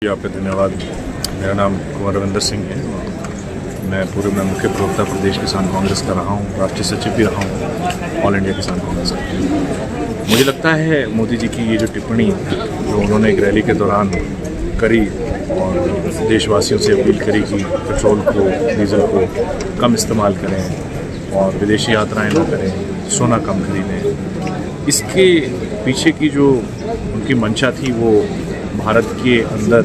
आपका धन्यवाद। मेरा नाम कुंवर रविंदर सिंह है। मैं पूर्व में मुख्य प्रवक्ता प्रदेश किसान कांग्रेस का रहा हूँ, राष्ट्रीय सचिव भी रहा हूँ ऑल इंडिया किसान कांग्रेस का। मुझे लगता है मोदी जी की ये जो टिप्पणी जो उन्होंने एक रैली के दौरान करी और देशवासियों से अपील करी कि पेट्रोल को, डीजल को कम इस्तेमाल करें और विदेशी यात्राएं ना करें, सोना कम खरीदें, इसके पीछे की जो उनकी मंशा थी वो भारत के अंदर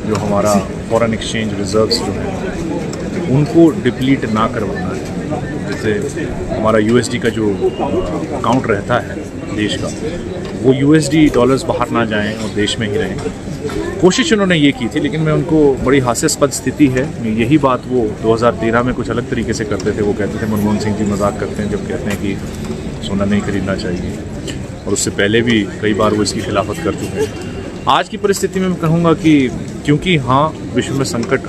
जो हमारा फॉरेन एक्सचेंज रिजर्व्स जो हैं उनको डिप्लीट ना करवाना है। जैसे हमारा यूएसडी का जो अकाउंट रहता है देश का, वो यूएसडी डॉलर्स बाहर ना जाएं और देश में ही रहें। कोशिश उन्होंने ये की थी, लेकिन मैं उनको बड़ी हास्यास्पद स्थिति है। यही बात वो 2013 में कुछ अलग तरीके से करते थे। वो कहते थे, मनमोहन सिंह जी मजाक करते हैं जब कहते हैं कि सोना नहीं खरीदना चाहिए, और उससे पहले भी कई बार वो इसकी खिलाफत कर चुके हैं। आज की परिस्थिति में मैं कहूँगा कि क्योंकि हाँ विश्व में संकट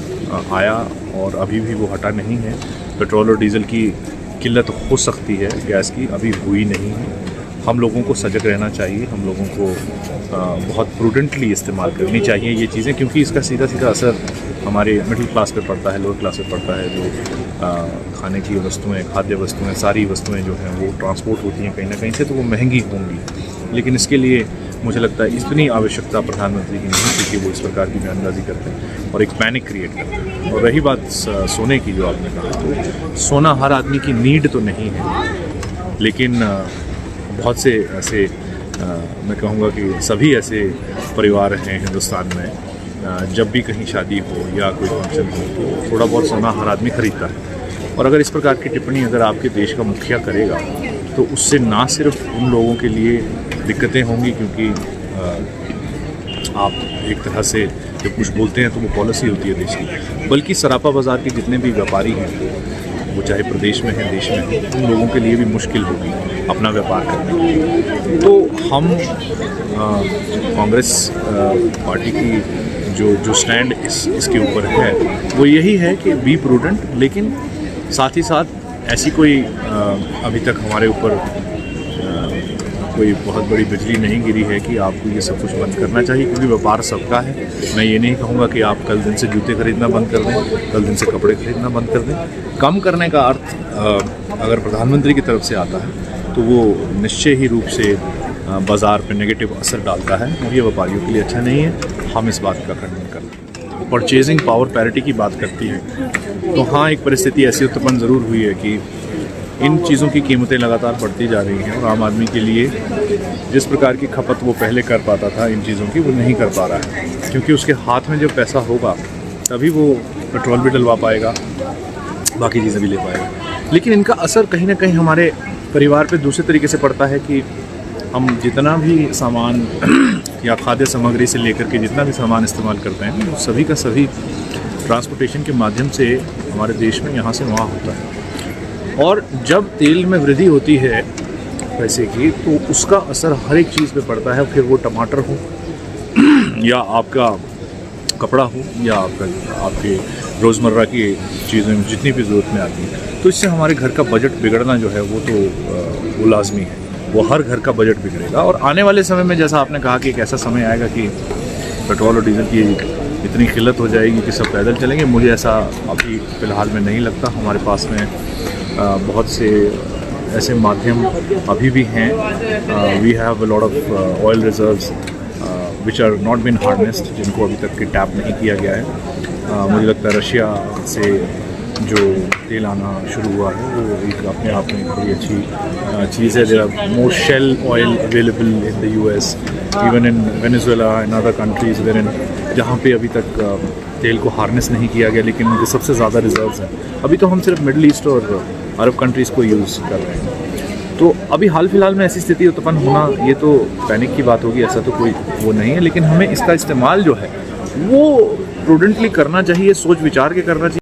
आया और अभी भी वो हटा नहीं है, पेट्रोल और डीजल की किल्लत हो सकती है, गैस की अभी हुई नहीं है। हम लोगों को सजग रहना चाहिए, हम लोगों को बहुत प्रूडेंटली इस्तेमाल करनी चाहिए ये चीज़ें, क्योंकि इसका सीधा सीधा असर हमारे मिडिल क्लास पे पड़ता है, लोअर क्लास पे पड़ता है। जो खाने की वस्तुएं, खाद्य वस्तुएं, सारी वस्तुएं जो हैं वो ट्रांसपोर्ट होती हैं कहीं ना कहीं से, तो वो महंगी होंगी। लेकिन इसके लिए मुझे लगता है इतनी आवश्यकता प्रधानमंत्री की नहीं थी कि वो इस प्रकार की बयानबाजी करते हैं और एक पैनिक क्रिएट करते हैं। और रही बात सोने की, जो आपने कहा, तो सोना हर आदमी की नीड तो नहीं है, लेकिन बहुत से ऐसे मैं कहूँगा कि सभी ऐसे परिवार हैं हिंदुस्तान में, जब भी कहीं शादी हो या कोई फंक्शन हो तो थोड़ा बहुत सोना हर आदमी खरीदता है। और अगर इस प्रकार की टिप्पणी अगर आपके देश का मुखिया करेगा तो उससे ना सिर्फ उन लोगों के लिए दिक्कतें होंगी, क्योंकि आप एक तरह से जब कुछ बोलते हैं तो वो पॉलिसी होती है देश की, बल्कि सरापा बाज़ार के जितने भी व्यापारी हैं, वो चाहे प्रदेश में हैं, देश में हैं, उन लोगों के लिए भी मुश्किल होगी अपना व्यापार करना। तो हम कांग्रेस पार्टी की जो स्टैंड इसके ऊपर है वो यही है कि बी प्रूडेंट, लेकिन साथ ही साथ ऐसी कोई अभी तक हमारे ऊपर कोई बहुत बड़ी बिजली नहीं गिरी है कि आपको ये सब कुछ बंद करना चाहिए, क्योंकि व्यापार सबका है। मैं ये नहीं कहूँगा कि आप कल दिन से जूते खरीदना बंद कर दें, कल दिन से कपड़े खरीदना बंद कर दें। कम करने का अर्थ अगर प्रधानमंत्री की तरफ से आता है तो वो निश्चय ही रूप से बाज़ार पे नेगेटिव असर डालता है और ये व्यापारियों के लिए अच्छा नहीं है। हम इस बात का खंडन करते हैं। परचेजिंग पावर पैरिटी की बात करती है तो हाँ, एक परिस्थिति ऐसी उत्पन्न ज़रूर हुई है कि इन चीज़ों की कीमतें लगातार बढ़ती जा रही हैं और आम आदमी के लिए जिस प्रकार की खपत वो पहले कर पाता था इन चीज़ों की, वो नहीं कर पा रहा है, क्योंकि उसके हाथ में जब पैसा होगा तभी वो पेट्रोल भी डलवा पाएगा, बाकी चीज़ें भी ले पाएगा। लेकिन इनका असर कहीं ना कहीं हमारे परिवार पे दूसरे तरीके से पड़ता है कि हम जितना भी सामान या खाद्य सामग्री से लेकर के जितना भी सामान इस्तेमाल करते हैं, वो सभी का सभी ट्रांसपोर्टेशन के माध्यम से हमारे देश में यहाँ से वहाँ होता है। और जब तेल में वृद्धि होती है पैसे की, तो उसका असर हर एक चीज़ पे पड़ता है, फिर वो टमाटर हो या आपका कपड़ा हो या आपके रोज़मर्रा की चीज़ें जितनी भी ज़रूरत में आती हैं, तो इससे हमारे घर का बजट बिगड़ना जो है वो लाजमी है। वो हर घर का बजट बिगड़ेगा और आने वाले समय में, जैसा आपने कहा कि एक ऐसा समय आएगा कि पेट्रोल और डीजल की इतनी किल्लत हो जाएगी कि सब पैदल चलेंगे। मुझे ऐसा अभी फ़िलहाल में नहीं लगता। हमारे पास में बहुत से ऐसे माध्यम अभी भी हैं। We have a lot of oil reserves, which are not been harnessed, जिनको अभी तक किडनैप नहीं किया गया है। मुझे लगता है रशिया से जो तेल आना शुरू हुआ है वो एक अपने आप में बड़ी अच्छी चीज़ है। There are more shale oil available in the US, even in Venezuela and other countries where in जहाँ पे अभी तक तेल को हार्नेस नहीं किया गया, लेकिन उनके सबसे ज़्यादा रिजर्व्स हैं। अभी तो हम सिर्फ मिडल ईस्ट और अरब कंट्रीज़ को यूज़ कर रहे हैं। तो अभी हाल फिलहाल में ऐसी स्थिति उत्पन्न होना ये तो पैनिक की बात होगी, ऐसा तो कोई वो नहीं है, लेकिन हमें इसका इस्तेमाल जो है वो प्रूडेंटली करना चाहिए, सोच विचार के करना चाहिए।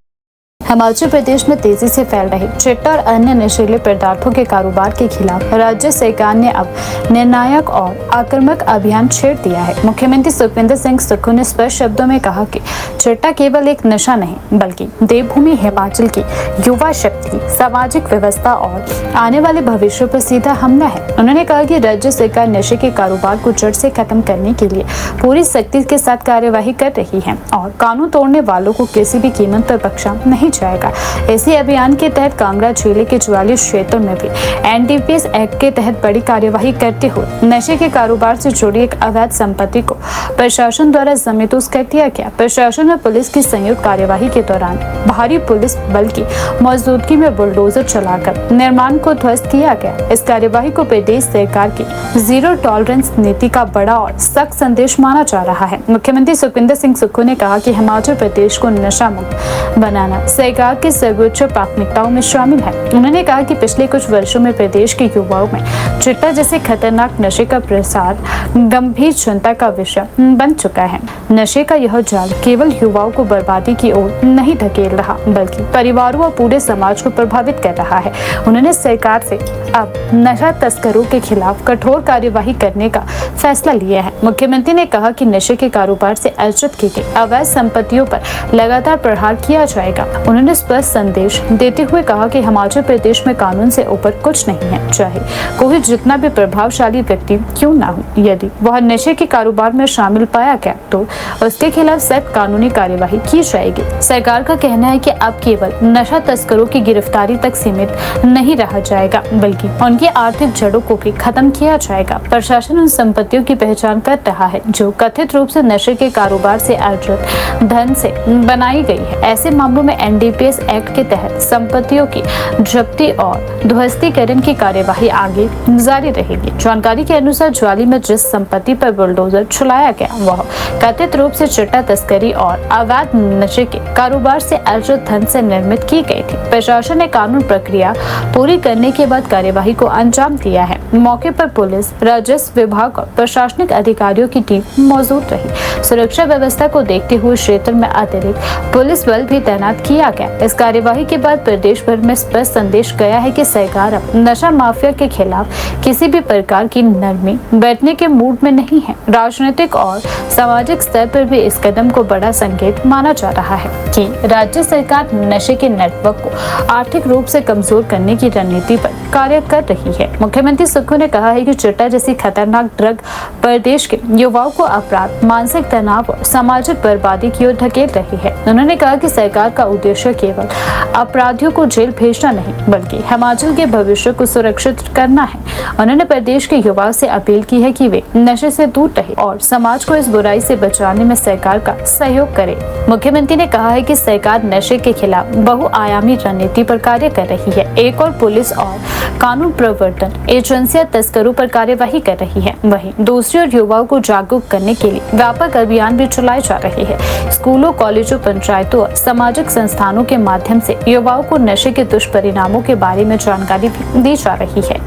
हिमाचल प्रदेश में तेजी से फैल रही चिट्टा और अन्य नशीले पदार्थों के कारोबार के खिलाफ राज्य सरकार ने अब निर्णायक और आक्रामक अभियान छेड़ दिया है। मुख्यमंत्री सुखविंदर सिंह सुक्खू ने स्पष्ट शब्दों में कहा कि चिट्टा केवल एक नशा नहीं बल्कि देवभूमि हिमाचल की युवा शक्ति, सामाजिक व्यवस्था और आने वाले भविष्य पर सीधा हमला है। उन्होंने कहा कि राज्य सरकार नशे के कारोबार को जड़ से खत्म करने के लिए पूरी सख्ती के साथ कार्यवाही कर रही है और कानून तोड़ने वालों को किसी भी कीमत पर बख्शा नहीं जाएगा। इसी अभियान के तहत कांगड़ा जिले के 44 क्षेत्रों में भी NDPS एक्ट के तहत बड़ी कार्यवाही करते हुए नशे के कारोबार से जुड़ी एक अवैध संपत्ति को प्रशासन द्वारा जमींदोज कर दिया गया। प्रशासन और पुलिस की संयुक्त कार्यवाही के दौरान भारी पुलिस बल की मौजूदगी में बुलडोजर चलाकर निर्माण को ध्वस्त किया गया। इस कार्यवाही को प्रदेश सरकार की जीरो टॉलरेंस नीति का बड़ा और सख्त संदेश माना जा रहा है। मुख्यमंत्री सुखविंदर सिंह सुक्खू ने कहा कि हिमाचल प्रदेश को नशा मुक्त बनाना सरकार की सर्वोच्च प्राथमिकताओं में शामिल है। उन्होंने कहा कि पिछले कुछ वर्षों में प्रदेश के युवाओं में चिट्टा जैसे खतरनाक नशे का प्रसार गंभीर चिंता का विषय बन चुका है। नशे का यह जाल केवल युवाओं को बर्बादी की ओर नहीं धकेल रहा बल्कि परिवारों और पूरे समाज को प्रभावित कर रहा है। उन्होंने सरकार से अब नशा तस्करों के खिलाफ कठोर कार्यवाही करने का फैसला लिया है। मुख्यमंत्री ने कहा कि नशे के कारोबार से अर्जित की गई अवैध संपत्तियों पर लगातार प्रहार किया जाएगा। उन्होंने स्पष्ट संदेश देते हुए कहा कि हिमाचल प्रदेश में कानून से ऊपर कुछ नहीं है, चाहे कोई जितना भी प्रभावशाली व्यक्ति क्यों ना हो। यदि वह नशे के कारोबार में शामिल पाया गया तो उसके खिलाफ सख्त कानूनी कार्यवाही की जाएगी। सरकार का कहना है कि अब केवल नशा तस्करों की गिरफ्तारी तक सीमित नहीं रहा जाएगा बल्कि उनकी आर्थिक जड़ों को भी खत्म किया जाएगा। प्रशासन उन संपत्तियों की पहचान कर रहा है जो कथित रूप से नशे के कारोबार से अर्जित धन से बनाई गई है। ऐसे मामलों में NDPS एक्ट के तहत संपत्तियों की जब्ती और ध्वस्तीकरण की कार्यवाही आगे जारी रहेगी। जानकारी के अनुसार ज्वाली में जिस संपत्ति पर बुलडोजर चलाया गया वह कथित रूप से चिट्टा तस्करी और अवैध नशे के कारोबार से अर्जित धन से निर्मित की गई थी। प्रशासन ने कानून प्रक्रिया पूरी करने के बाद कार्यवाही को अंजाम दिया है। मौके पर पुलिस, राजस्व विभाग और प्रशासनिक अधिकारियों की टीम मौजूद रही। सुरक्षा व्यवस्था को देखते हुए क्षेत्र में अतिरिक्त पुलिस बल भी तैनात किया गया। इस कार्यवाही के बाद प्रदेश भर में स्पष्ट संदेश गया है कि सरकार अब नशा माफिया के खिलाफ किसी भी प्रकार की नरमी बैठने के मूड में नहीं है। राजनीतिक और सामाजिक स्तर पर भी इस कदम को बड़ा संकेत माना जा रहा है कि राज्य सरकार नशे के नेटवर्क को आर्थिक रूप से कमजोर करने की रणनीति पर कार्य कर रही है। मुख्यमंत्री सुक्खू ने कहा है कि चिट्टा जैसी खतरनाक ड्रग प्रदेश के युवाओं को अपराध, मानसिक तनाव और सामाजिक बर्बादी की ओर धकेल रही है। उन्होंने कहा कि सरकार का उद्देश्य केवल अपराधियों को जेल भेजना नहीं बल्कि हिमाचल के भविष्य को सुरक्षित करना है। उन्होंने प्रदेश के युवाओं से अपील की है कि वे नशे से दूर रहे और समाज को इस बुराई से बचाने में सरकार का सहयोग करे। मुख्यमंत्री ने कहा है कि सरकार नशे के खिलाफ बहुआयामी रणनीति पर कार्य कर रही है। एक और पुलिस और कानून प्रवर्तन एजेंसियां तस्करों पर कार्यवाही कर रही है, वहीं दूसरी ओर युवाओं को जागरूक करने के लिए व्यापक अभियान भी चलाए जा रहे हैं। स्कूलों, कॉलेजों, पंचायतों और सामाजिक संस्थानों के माध्यम से युवाओं को नशे के दुष्परिणामों के बारे में जानकारी भी दी जा रही है।